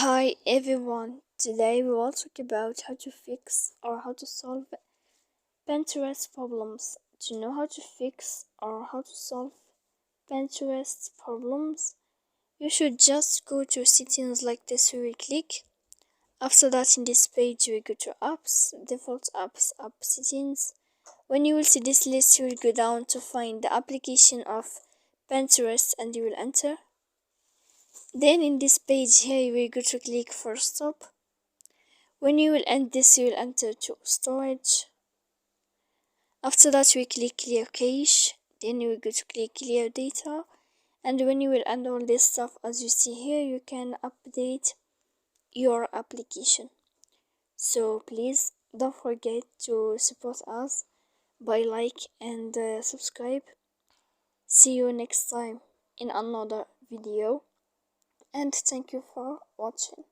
Hi everyone, today we will talk about how to fix or how to solve Pinterest problems. To know how to fix or how to solve Pinterest problems, you should just go to settings like this. We will click. After that, in this page, we go to apps, default apps, app settings. When you will see this list, you will go down to find the application of Pinterest and you will enter. Then in this page here, you will go to click for stop. When you will end this, you will enter to storage. After that, we click clear cache. Then you will go to click clear data. And when you will end all this stuff, as you see here, you can update your application. So please don't forget to support us by like and subscribe. See you next time in another video. And thank you for watching.